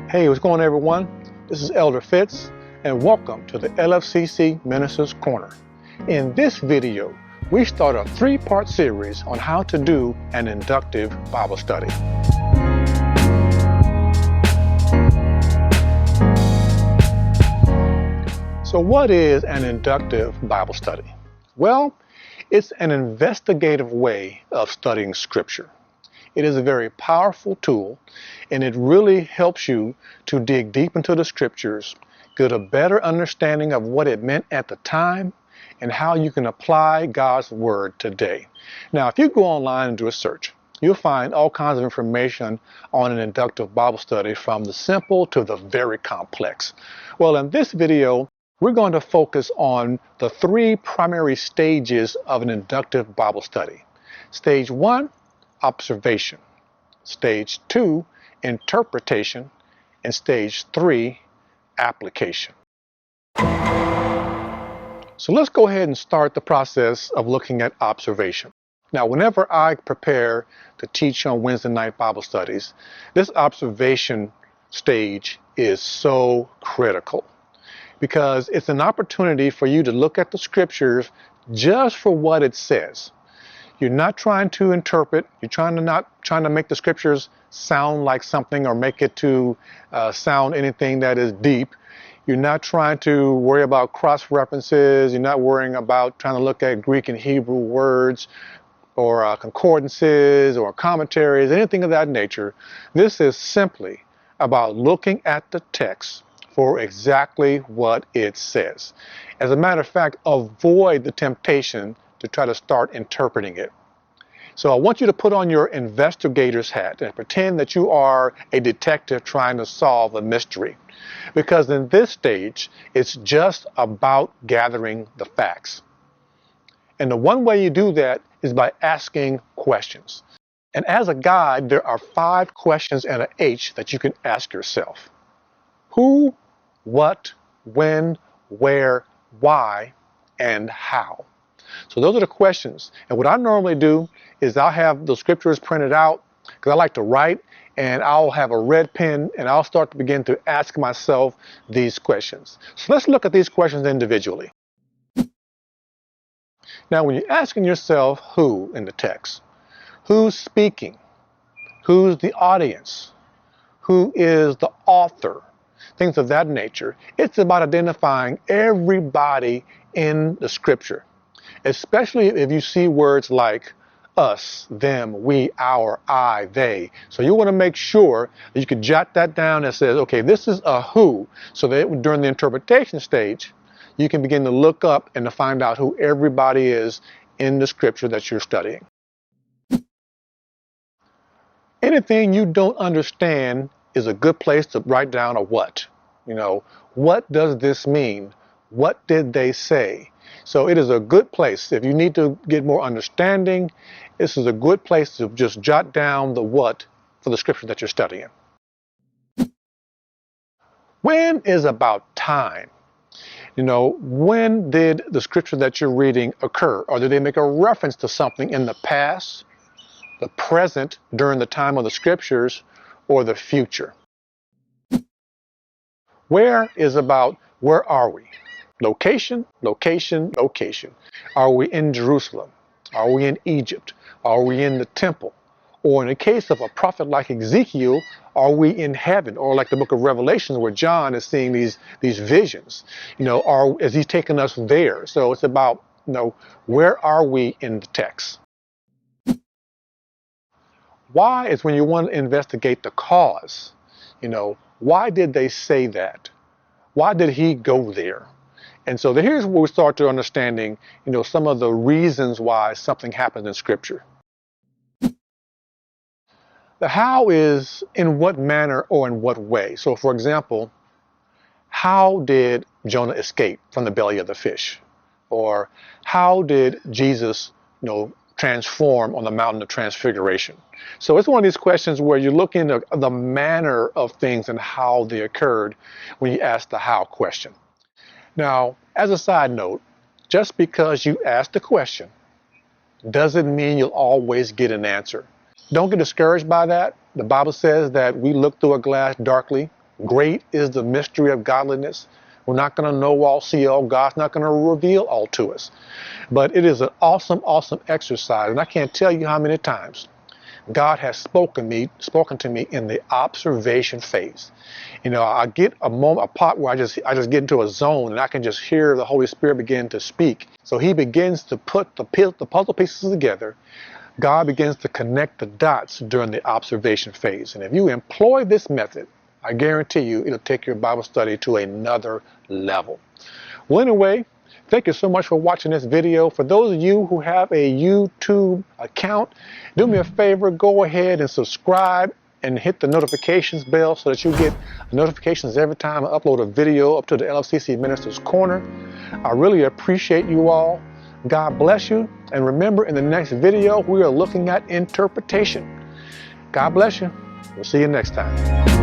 Hey, what's going on, everyone? This is Elder Fitz, and welcome to the LFCC Ministers Corner. In this video, we start a three-part series on how to do an inductive Bible study. So what is an inductive Bible study? Well, it's an investigative way of studying Scripture. It is a very powerful tool, and it really helps you to dig deep into the Scriptures, get a better understanding of what it meant at the time, and how you can apply God's Word today. Now, if you go online and do a search, you'll find all kinds of information on an inductive Bible study, from the simple to the very complex. Well, in this video, we're going to focus on the three primary stages of an inductive Bible study. Stage 1, observation. Stage 2, interpretation. And stage 3, application. So let's go ahead and start the process of looking at observation. Now, whenever I prepare to teach on Wednesday night Bible studies, this observation stage is so critical, because it's an opportunity for you to look at the Scriptures just for what it says. You're not trying to interpret. You're not trying to make the Scriptures sound like something, or make it to sound anything that is deep. You're not trying to worry about cross references. You're not worrying about trying to look at Greek and Hebrew words, or concordances, or commentaries, anything of that nature. This is simply about looking at the text for exactly what it says. As a matter of fact, avoid the temptation to try to start interpreting it. So I want you to put on your investigator's hat and pretend that you are a detective trying to solve a mystery. Because in this stage, it's just about gathering the facts. And the one way you do that is by asking questions. And as a guide, there are 5 questions and an H that you can ask yourself. Who, what, when, where, why, and how. So those are the questions. And what I normally do is I'll have the Scriptures printed out, because I like to write, and I'll have a red pen, and I'll start to begin to ask myself these questions. So let's look at these questions individually. Now, when you're asking yourself who in the text, who's speaking, who's the audience, who is the author, things of that nature, it's about identifying everybody in the Scripture, especially if you see words like us, them, we, our, I, they. So you want to make sure that you can jot that down and says, okay, this is a who, so that during the interpretation stage, you can begin to look up and to find out who everybody is in the Scripture that you're studying. Anything you don't understand is a good place to write down a what. What does this mean? What did they say? So it is a good place. If you need to get more understanding, this is a good place to just jot down the what for the Scripture that you're studying. When is about time. When did the Scripture that you're reading occur? Or did they make a reference to something in the past, the present, during the time of the Scriptures, or the future? Where is about where are we? Location, location, location. Are we in Jerusalem? Are we in Egypt? Are we in the temple? Or in the case of a prophet like Ezekiel, are we in heaven? Or like the book of Revelation, where John is seeing these visions. Is he taking us there? So it's about, where are we in the text? Why is when you want to investigate the cause. Why did they say that? Why did he go there? And so here's where we start to understanding, some of the reasons why something happens in Scripture. The how is in what manner or in what way. So for example, how did Jonah escape from the belly of the fish? Or how did Jesus, transform on the mountain of transfiguration? So it's one of these questions where you look into the manner of things and how they occurred when you ask the how question. Now, as a side note, just because you ask the question doesn't mean you'll always get an answer. Don't get discouraged by that. The Bible says that we look through a glass darkly Great is the mystery of godliness. We're not going to know all, see all. God's not going to reveal all to us. But it is an awesome, awesome exercise. And I can't tell you how many times God has spoken to me in the observation phase. You know, I get a part where I just get into a zone and I can just hear the Holy Spirit begin to speak. So he begins to put the puzzle pieces together. God begins to connect the dots during the observation phase. And if you employ this method, I guarantee you it'll take your Bible study to another level. Well, anyway, thank you so much for watching this video. For those of you who have a YouTube account, do me a favor, go ahead and subscribe and hit the notifications bell so that you get notifications every time I upload a video up to the LFCC Minister's Corner. I really appreciate you all. God bless you. And remember, in the next video, we are looking at interpretation. God bless you. We'll see you next time.